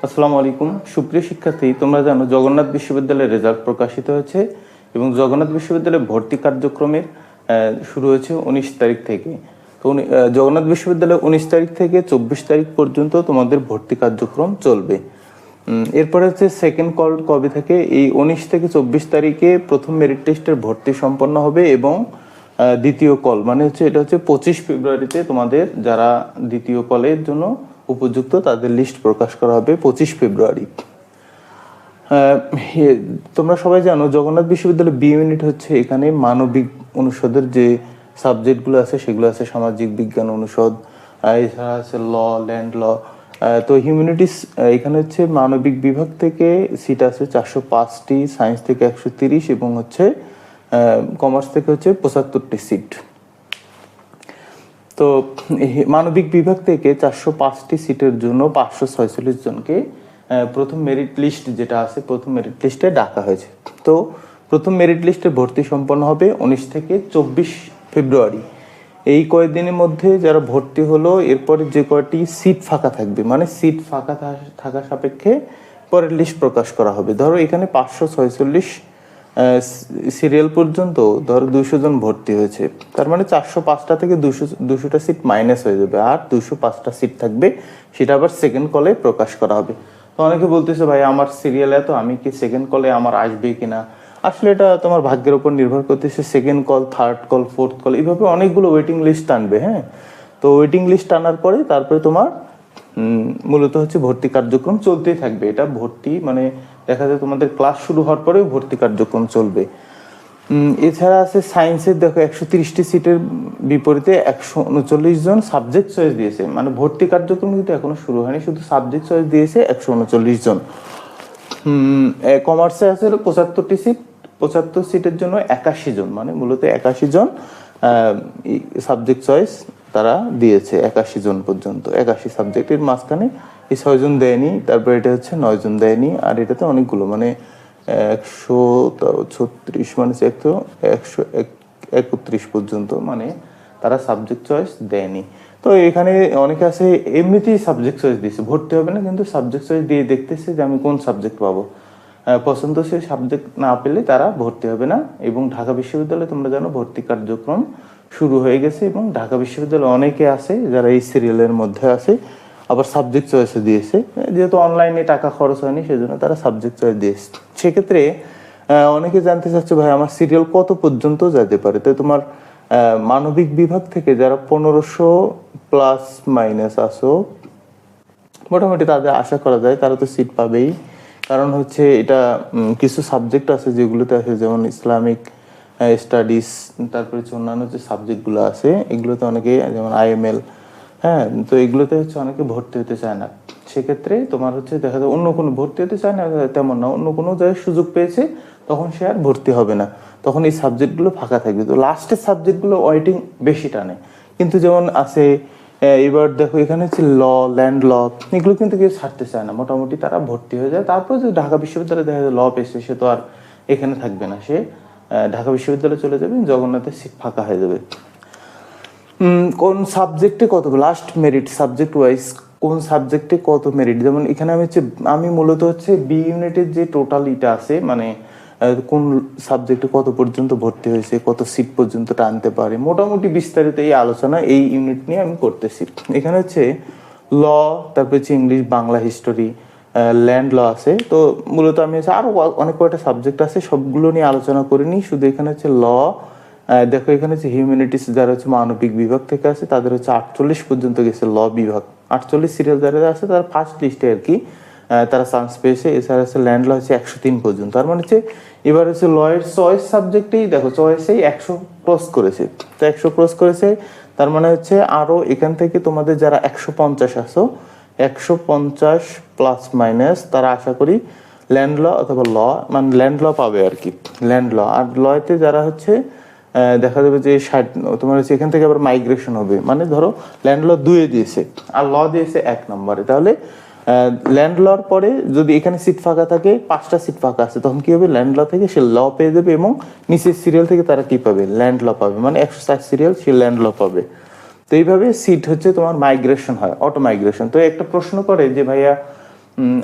আসসালামু আলাইকুম সুপ্রিয় শিক্ষার্থী, তোমরা জানো জগন্নাথ বিশ্ববিদ্যালয়ের রেজাল্ট প্রকাশিত হয়েছে এবং জগন্নাথ বিশ্ববিদ্যালয়ে ভর্তি কার্যক্রমের শুরু হয়েছে 19 তারিখ থেকে। তো জগন্নাথ বিশ্ববিদ্যালয়ে 19 তারিখ থেকে 24 তারিখ পর্যন্ত তোমাদের ভর্তি কার্যক্রম চলবে। এরপরে হচ্ছে সেকেন্ড কল কবে থেকে, এই 19 থেকে 24 তারিখে প্রথম মেরিট টেস্টের ভর্তি সম্পন্ন হবে এবং দ্বিতীয় কল মানে হচ্ছে এটা হচ্ছে 25 ফেব্রুয়ারিতে তোমাদের যারা দ্বিতীয় কলের জন্য উপযুক্ত তাদের লিস্ট প্রকাশ করা হবে 25 ফেব্রুয়ারি। তোমরা সবাই জানো জগন্নাথ বিশ্ববিদ্যালয় বি ইউনিট হচ্ছে এখানে মানবিক অনুষদের যে সাবজেক্টগুলো আছে সেগুলো আছে সামাজিক বিজ্ঞান অনুষদ, এছাড়া আছে ল, ল্যান্ড ল। তো হিউম্যানিটিস এখানে হচ্ছে মানবিক বিভাগ থেকে সিট আছে 405টি, সায়েন্স থেকে 130 এবং হচ্ছে কমার্স থেকে হচ্ছে 75টি সিট। তো মানবিক বিভাগ থেকে 405টি সিটের জন্য 546 জনকে প্রথম মেরিট লিস্ট যেটা আছে প্রথম মেরিট লিস্টে ডাকা হয়েছে। তো প্রথম মেরিট লিস্টে ভর্তি সম্পন্ন হবে 19 থেকে 24 ফেব্রুয়ারি। এই কয়েকদিনের মধ্যে যারা ভর্তি হলো এরপরে যে কয়টি সিট ফাঁকা থাকবে মানে সিট ফাঁকা থাকা সাপেক্ষে পরের লিস্ট প্রকাশ করা হবে। ধরো এখানে 546 সিরিয়াল পর্যন্ত ধরো 200 জন ভর্তি হয়েছে, তার মানে 405টা থেকে 200টা সিট মাইনাস হয়ে যাবে আর 205টা সিট থাকবে, সেটা আবার সেকেন্ড কলে প্রকাশ করা হবে। তো অনেকে বলতেছে ভাই আমার সিরিয়াল এত, আমি কি সেকেন্ড কলে আমার আসবে কিনা? আসলে এটা তোমার ভাগ্যের উপর নির্ভর করতেছে। Second call, third call, fourth call এইভাবে অনেকগুলো ওয়েটিং লিস্ট আনবে। হ্যাঁ, তো ওয়েটিং লিস্ট আনার পরে তারপরে তোমার মূলত হচ্ছে ভর্তি কার্যক্রম চলতেই থাকবে। এটা ভর্তি মানে দেখা যায় তোমাদের ক্লাস শুরু হওয়ার পরেও ভর্তি কার্যক্রম চলবে। এছাড়া আছে সায়েন্সের, দেখো 130টি সিটের বিপরীতে 139 জন সাবজেক্ট চয়েস দিয়েছে, মানে ভর্তি কার্যক্রম কিন্তু এখনো শুরু হয়নি, শুধু সাবজেক্ট চয়েস দিয়েছে 139 জন। কমার্সে আছে হলো 75টি সিট, 75 সিটের জন্য 81 জন, মানে মূলত 81 জন সাবজেক্ট চয়েস তারা দিয়েছে 81 জন পর্যন্ত। 81 সাবজেক্টের মাঝখানে এই 6 জন দেয়নি, তারপর এটা হচ্ছে 9 জন দেয়নি, আর এটাতে অনেকগুলো মানে 136 মানে 131 পর্যন্ত মানে তারা সাবজেক্ট চয়েস দেয়নি। তো এখানে অনেকে আছে এমনিতেই সাবজেক্ট চয়েস দিয়েছে, ভর্তি হবে না কিন্তু সাবজেক্ট চয়েস দিয়ে দেখতেছে যে আমি কোন সাবজেক্ট পাবো, পছন্দসই সাবজেক্ট না পেলে তারা ভর্তি হবে না। এবং ঢাকা বিশ্ববিদ্যালয়ে তোমরা জানো ভর্তি কার্যক্রম শুরু হয়ে গেছে এবং ঢাকা বিশ্ববিদ্যালয়ে অনেকে আছে যারা এই সিরিয়ালের মধ্যে আছে, আবার সাবজেক্ট চয়েসে দিয়েছে, যেহেতু অনলাইনে টাকা খরচ হয়নি সেজন্য তারা সাবজেক্ট চয়েস দিয়েছে। সেক্ষেত্রে অনেকে জানতে চাচ্ছে ভাই আমার সিরিয়াল কত পর্যন্ত যেতে পারে। তো তোমার মানবিক বিভাগ থেকে যারা 1500 প্লাস মাইনাস আসো মোটামুটি তাদের আশা করা যায় তারা তো সিট পাবেই। কারণ হচ্ছে এটা কিছু সাবজেক্ট আছে যেগুলোতে আছে, যেমন ইসলামিক স্টাডিজ, তারপরে হচ্ছে অন্যান্য যে সাবজেক্টগুলো আছে এগুলোতে অনেকে, যেমন IML, হ্যাঁ, তো এগুলোতে হচ্ছে অনেকে ভর্তি হতে চায় না। সেক্ষেত্রে তোমার হচ্ছে দেখা যায় অন্য কোনো ভর্তি হতে চায় না তেমন না, অন্য কোনো জায়গায় সুযোগ পেয়েছে তখন সে আর ভর্তি হবে না, তখন এই সাবজেক্টগুলো ফাঁকা থাকবে। তো লাস্টের সাবজেক্টগুলো ওয়েটিং বেশি টানে, কিন্তু যেমন আছে এবার দেখো এখানে হচ্ছে ল, ল্যান্ড ল, এগুলো কিন্তু কেউ ছাড়তে চায় না, মোটামুটি তারা ভর্তি হয়ে যায়। তারপর যে ঢাকা বিশ্ববিদ্যালয়ে দেখা যায় ল পেয়েছে সে তো আর এখানে থাকবে না, সে ঢাকা বিশ্ববিদ্যালয়ে চলে যাবে, জগন্নাথের সিট ফাঁকা হয়ে যাবে। কোন সাবজেক্টে কত লাস্ট মেরিট সাবজেক্ট ওয়াইজ কোন সাবজেক্টে কত মেরিট, যেমন এখানে আমি মূলত হচ্ছে বি ইউনিটের যে টোটাল ইটা আছে মানে কোন সাবজেক্টে কত পর্যন্ত ভর্তি হয়েছে, কত সিট পর্যন্ত টানতে পারে, মোটামুটি বিস্তারিত এই আলোচনা এই ইউনিট নিয়ে আমি করতেছি। এখানে হচ্ছে ল, তারপর হচ্ছে ইংলিশ, বাংলা, হিস্টোরি, ল্যান্ড ল আছে। তো মূলত আমি হচ্ছে আরো অনেক কয়টা সাবজেক্ট আছে সবগুলো নিয়ে আলোচনা করিনি, শুধু এখানে হচ্ছে ল। দেখো এখানে হচ্ছে হিউম্যানিটিস যারা হচ্ছে মানবিক বিভাগ থেকে আছে তাদের হচ্ছে 48 পর্যন্ত গেছে ল বিভাগ, 48 সিরিয়াল যারা আছে তারা ফার্স্ট লিস্টে আর কি তারা চান্স পেয়েছে। এছাড়া হচ্ছে ল্যান্ড ল হচ্ছে 103 পর্যন্ত, তার মানে হচ্ছে এবার হচ্ছে লয়ের চয়েস সাবজেক্টেই দেখো চয়েসেই 100 ক্রস করেছে। তো 100 ক্রস করেছে তার মানে হচ্ছে আরো এখান থেকে তোমাদের যারা 150 আসো 150 প্লাস মাইনাস তারা আশা করি ল্যান্ড ল অথবা ল মানে ল্যান্ড ল পাবে আর কি, ল্যান্ড ল। আর লতে যারা হচ্ছে দেখা যাবে যে 60 তোমার হচ্ছে এখান থেকে আবার মাইগ্রেশন হবে, মানে ধরো ল্যান্ড ল 2 দিয়েছে আর ল দিয়েছে 1 নম্বরে, তাহলে ল্যান্ড লর পরে যদি এখানে সিট ফাঁকা থাকে 5টা সিট ফাঁকা আছে তখন কি হবে, ল্যান্ড ল থেকে সে ল পেয়ে যাবে এবং নিচের সিরিয়াল থেকে তারা কি পাবে, ল্যান্ড ল পাবে, মানে 160 সিরিয়াল সে ল্যান্ড ল পাবে। তো এইভাবে সিট হচ্ছে তোমার মাইগ্রেশন হয়, অটো মাইগ্রেশন। তো একটা প্রশ্ন করে যে ভাইয়া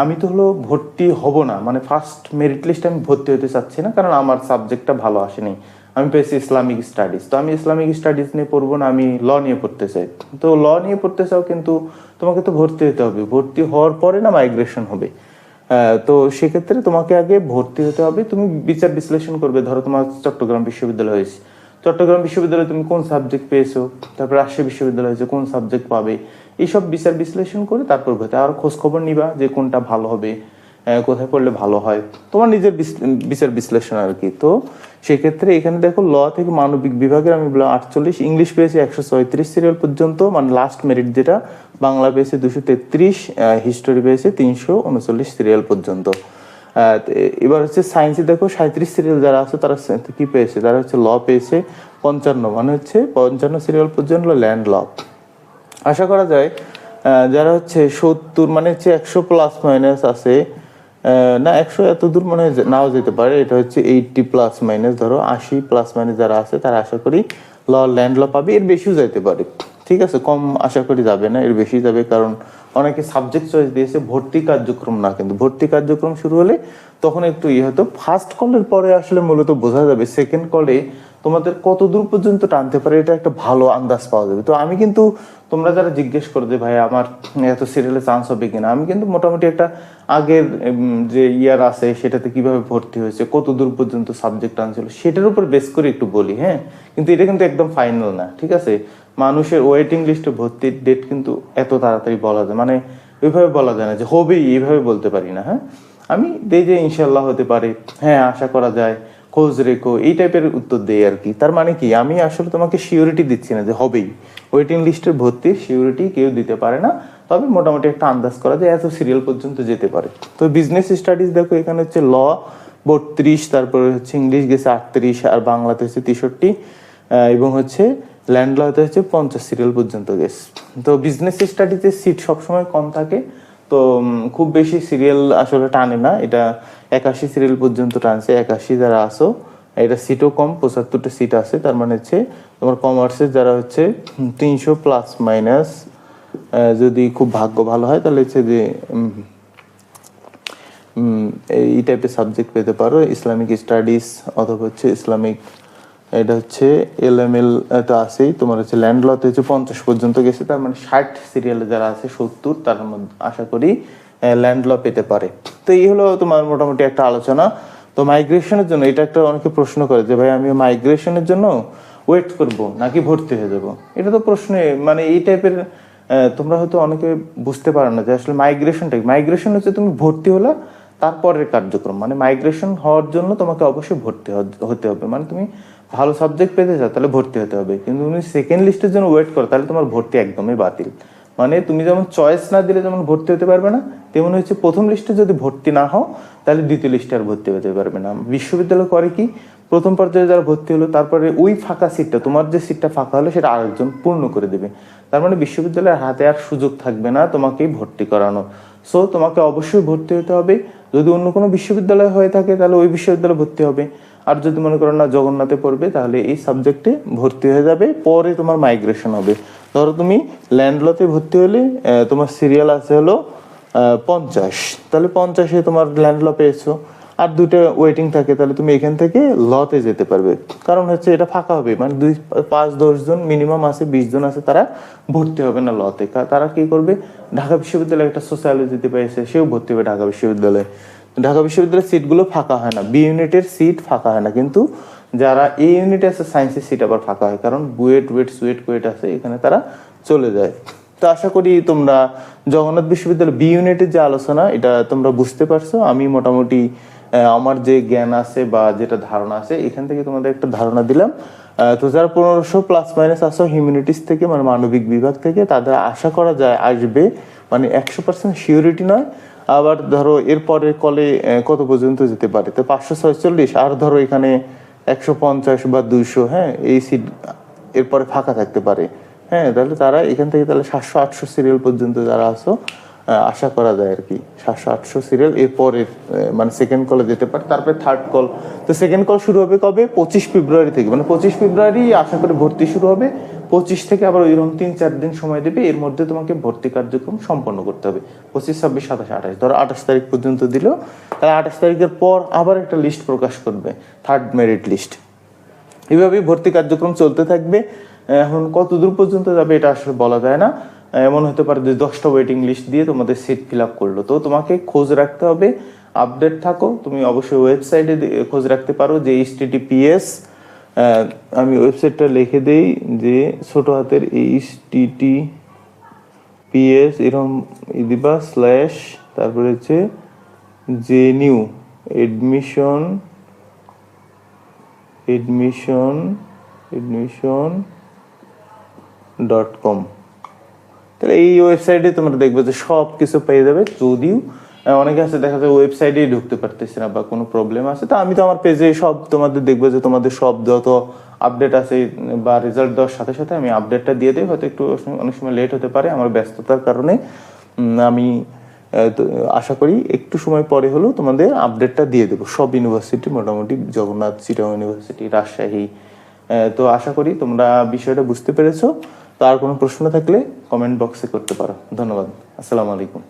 আমি তো হলো ভর্তি হব না, মানে ফার্স্ট মেরিট লিস্টে আমি ভর্তি হতে চাচ্ছি না, কারণ আমার সাবজেক্টটা ভালো আসেনি। আমি পেয়েছি ইসলামিক স্টাডিজ, তো আমি ইসলামিক স্টাডিজ নিয়ে পড়বো না, আমি ল নিয়ে পড়তে চাই। তো ল নিয়ে পড়তে চাও, কিন্তু তোমাকে তো ভর্তি হতে হবে, ভর্তি হওয়ার পরে না মাইগ্রেশন হবে। তো সেক্ষেত্রে তোমাকে আগে ভর্তি হতে হবে। তুমি বিচার বিশ্লেষণ করবে, ধরো তোমার চট্টগ্রাম বিশ্ববিদ্যালয় হয়েছে, চট্টগ্রাম বিশ্ববিদ্যালয়ে তুমি কোন সাবজেক্ট পেয়েছো, তারপর রাজশাহী বিশ্ববিদ্যালয় হয়েছে কোন সাবজেক্ট পাবে, এইসব বিচার বিশ্লেষণ করে তারপর ভর্তি। আর খোঁজ খবর নিবা যে কোনটা ভালো হবে, কোথায় পড়লে ভালো হয়, তোমার নিজের বিচার বিশ্লেষণ আর কি। তো সেক্ষেত্রে এখানে দেখো ল থেকে মানবিক বিভাগের আমি বললাম 48, ইংলিশ পেয়েছি 134 সিরিয়াল পর্যন্ত, মানে লাস্ট মেরিট যেটা, বাংলা পেয়েছে 233, হিস্টোরি পেয়েছে 339 সিরিয়াল পর্যন্ত। এবার হচ্ছে সায়েন্সে দেখো 37 সিরিয়াল যারা আছে তারা কি পেয়েছে, তারা হচ্ছে ল পেয়েছে 55, মানে হচ্ছে 55 সিরিয়াল পর্যন্ত ল্যান্ড ল। আশা করা যায় যারা হচ্ছে 70, মানে হচ্ছে 100 প্লাস মাইনাস আছে, না 100 এত দূর মানে নাও যেতে পারে, এটা হচ্ছে 80 প্লাস মাইনাস, ধরো 80 প্লাস মাইনাস যারা আছে তারা আশা করি ল্যান্ড ল পাবে। এর বেশিও যাইতে পারে, ঠিক আছে, কম আশা করি যাবে না, এর বেশি যাবে। কারণ অনেকে সাবজেক্ট চয়েস দিয়েছে, ভর্তি কার্যক্রম না, কিন্তু ভর্তি কার্যক্রম শুরু হলে তখন একটু হতো। ফার্স্ট কলের পরে আসলে মূলত বোঝা যাবে সেকেন্ড কলে তোমাদের কত দূর পর্যন্ত টানতে পারে, এটা একটা ভালো আন্দাজ পাওয়া যাবে। তো আমি কিন্তু, তোমরা যারা জিজ্ঞেস করো যে ভাই আমার এত সিরিয়ালে চান্স হবে কিনা, আমি কিন্তু মোটামুটি একটা আগের যে ইয়ার আছে সেটাতে কিভাবে ভর্তি হয়েছে, কত দূর পর্যন্ত সাবজেক্ট আনছিল, সেটার উপর বেস করে একটু বলি, হ্যাঁ। কিন্তু এটা কিন্তু একদম ফাইনাল না, ঠিক আছে। মানুষের ওয়েটিং লিস্টে ভর্তির ডেট কিন্তু এত তাড়াতাড়ি বলা যায়, মানে ওইভাবে বলা যায় না যে হবেই, এইভাবে বলতে পারি না, হ্যাঁ। আমি দেই যে ইনশাল্লাহ হতে পারে, হ্যাঁ আশা করা যায়, খোঁজ রেখো, এই টাইপের উত্তর দেই আর কি। তার মানে কি, আমি আসলে তোমাকে সিউরিটি দিচ্ছি না যে হবেই, ওয়েটিং লিস্টের ভর্তির সিউরিটি কেউ দিতে পারে না, তবে মোটামুটি একটা আন্দাজ করা যায় এত সিরিয়াল পর্যন্ত যেতে পারে। তো বিজনেস স্টাডিজ দেখো এখানে হচ্ছে ল 32, তারপরে হচ্ছে ইংলিশ গেছে 38, আর বাংলাতে হচ্ছে 63, এবং হচ্ছে ল্যান্ড লতে হচ্ছে 50 সিরিয়াল পর্যন্ত গেছে। তো বিজনেস স্টাডিতে সিট সবসময় কম থাকে, তো খুব বেশি সিরিয়াল আসলে টানে না, এটা 81 সিরিয়াল পর্যন্ত টানছে। 81 যারা আসো, এটা সিটও কম, 75টা সিট আছে। তার মানে হচ্ছে তোমার কমার্সের যারা হচ্ছে 300 প্লাস মাইনাস, যদি খুব ভাগ্য ভালো হয় তাহলে হচ্ছে যে এই টাইপের সাবজেক্ট পেতে পারো, ইসলামিক স্টাডিজ অথবা হচ্ছে ইসলামিক, এটা হচ্ছে LML তো আছেই। তোমার হচ্ছে ল্যান্ড লতে হচ্ছে 50 পর্যন্ত গেছে, তার মানে 60 সিরিয়ালে যারা আছে 70, তার মধ্যে আশা করি ল্যান্ড ল পেতে পারে। তো এই হলো তোমার মোটামুটি একটা আলোচনা। তো মাইগ্রেশনের জন্য এটা একটা অনেকে প্রশ্ন করে যে ভাই আমি মাইগ্রেশনের জন্য ওয়েট করব নাকি ভর্তি হয়ে যাব, এটা তো প্রশ্নে, মানে এই টাইপের তোমরা হয়তো অনেকে বুঝতে পারো না যে আসলে মাইগ্রেশন হচ্ছে তুমি ভর্তি হলে তারপরের কার্যক্রম, মানে মাইগ্রেশন হওয়ার জন্য তোমাকে অবশ্যই ভর্তি হতে হবে, মানে তুমি ভালো সাবজেক্ট পেতে চাও তাহলে ভর্তি হতে হবে। কিন্তু তুমি সেকেন্ড লিস্টের জন্য ওয়েট করো তাহলে তোমার ভর্তি একদমই বাতিল। মানে তুমি যেমন চয়েস না দিলে যেমন ভর্তি হতে পারবে না, তেমন হচ্ছে প্রথম লিস্টে যদি ভর্তি না হও তাহলে দ্বিতীয় লিস্টে আর ভর্তি হতে পারবে না। বিশ্ববিদ্যালয় করে কি, প্রথম পর্যায়ে যারা ভর্তি হলো তারপরে ওই ফাঁকা সিটটা, তোমার যে সিটটা ফাঁকা হলো সেটা আরেকজন পূর্ণ করে দেবে। তার মানে বিশ্ববিদ্যালয়ের হাতে আর সুযোগ থাকবে না তোমাকেই ভর্তি করানো। সো তোমাকে অবশ্যই ভর্তি হতে হবে। যদি অন্য কোনো বিশ্ববিদ্যালয় হয়ে থাকে তাহলে ওই বিশ্ববিদ্যালয়ে ভর্তি হবে, আর যদি মনে করো না জগন্নাথে পড়বে তাহলে এই সাবজেক্টে ভর্তি হয়ে যাবে, পরে তোমার মাইগ্রেশন হবে। ধরো তুমি ল্যান্ড লতে ভর্তি হলে তোমার সিরিয়াল আছে হলো 50, তাহলে 50-এ তোমার ল্যান্ড ল পেয়েছো, আর 2টা ওয়েটিং থাকে, তাহলে তুমি এখান থেকে লতে যেতে পারবে। কারণ হচ্ছে এটা ফাঁকা হবে, মানে 5-10 জন মিনিমাম আছে, 20 জন আছে, তারা ভর্তি হবে না লতে। তারা কি করবে, ঢাকা বিশ্ববিদ্যালয়ে একটা সোশ্যালজিতে পেয়েছে, সেও ভর্তি হবে ঢাকা বিশ্ববিদ্যালয়ে। ঢাকা বিশ্ববিদ্যালয়ের সিটগুলো ফাঁকা হয় না, বি ইউনিটের সিট ফাঁকা হয় না, কিন্তু যারা এই ইউনিটে আছে সায়েন্সের সিট আবার ফাঁকা হয়, কারণ কুয়েট আছে, এখানে তারা চলে যায়। তো আশা করি তোমরা জগন্নাথ বিশ্ববিদ্যালয় বি ইউনিটের যে আলোচনা এটা তোমরা বুঝতে পারছো। আমি মোটামুটি আমার যে জ্ঞান আছে বা যেটা ধারণা আছে এখান থেকে তোমাদের একটা ধারণা দিলাম। তো যারা 1500 প্লাস মাইনাস আসো হিউম্যানিটিস থেকে, মানে মানবিক বিভাগ থেকে, তাদের আশা করা যায় আসবে, মানে 100% সিওরিটি নয়। আবার ধরো এরপরে কলে কত পর্যন্ত যেতে পারে, তো 546, আর ধরো এখানে 150 বা 200, হ্যাঁ এই সিট এরপরে ফাঁকা থাকতে পারে, হ্যাঁ তাহলে তারা এখান থেকে তাহলে 700-800 সিরিয়াল পর্যন্ত যারা আসো আশা করা যায় আর কি, 700-800 সিরিয়াল এরপরে মানে সেকেন্ড কলে যেতে পারে। তারপরে থার্ড কল, তো সেকেন্ড কল শুরু হবে কবে, 25 ফেব্রুয়ারি থেকে, মানে 25 ফেব্রুয়ারি আশা করি ভর্তি শুরু হবে, 25 থেকে আবার ওইরকম 3-4 দিন সময় দেবে, এর মধ্যে তোমাকে ভর্তি কার্যক্রম সম্পন্ন করতে হবে। 25, 26, 27, 28, ধরো 28 তারিখ পর্যন্ত দিল, তাহলে 28 তারিখের পর আবার একটা লিস্ট প্রকাশ করবে, থার্ড মেরিট লিস্ট। এইভাবেই ভর্তি কার্যক্রম চলতে থাকবে। এখন কত দূর পর্যন্ত যাবে এটা আসলে বলা যায় না। এমন হতে পারে যে 10টা ওয়েটিং লিস্ট দিয়ে তোমাদের সিট ফিল আপ করলো। তো তোমাকে খোঁজ রাখতে হবে, আপডেট থাকো। তুমি অবশ্যই ওয়েবসাইটে খোঁজ রাখতে পারো যে HTTPS, আমি ওয়েবসাইটটা লিখে দেই যে ছোট হাতের HTTPS এরকম দিবা স্ল্যাশ, তারপরে হচ্ছে JNU admission.com। তাহলে এই ওয়েবসাইটে তোমরা দেখবে যে সব কিছু পেয়ে যাবে। যদিও অনেকে আছে দেখা যায় ওয়েবসাইটেই ঢুকতে পারতেছি না বা কোনো প্রবলেম আছে, তা আমি তো আমার পেজে সব তোমাদের দেখবে যে তোমাদের সব যত আপডেট আছে বা রেজাল্ট দেওয়ার সাথে সাথে আমি আপডেটটা দিয়ে দিই। হয়তো একটু অনেক সময় লেট হতে পারে আমার ব্যস্ততার কারণে। আমি আশা করি একটু সময় পরে হলেও তোমাদের আপডেটটা দিয়ে দেবো। সব ইউনিভার্সিটি মোটামুটি, জগন্নাথ, চিটাগং ইউনিভার্সিটি, রাজশাহী। তো আশা করি তোমরা বিষয়টা বুঝতে পেরেছো। তো আর কোনো প্রশ্ন থাকলে কমেন্ট বক্সে করতে পারো। ধন্যবাদ। আসসালামু আলাইকুম।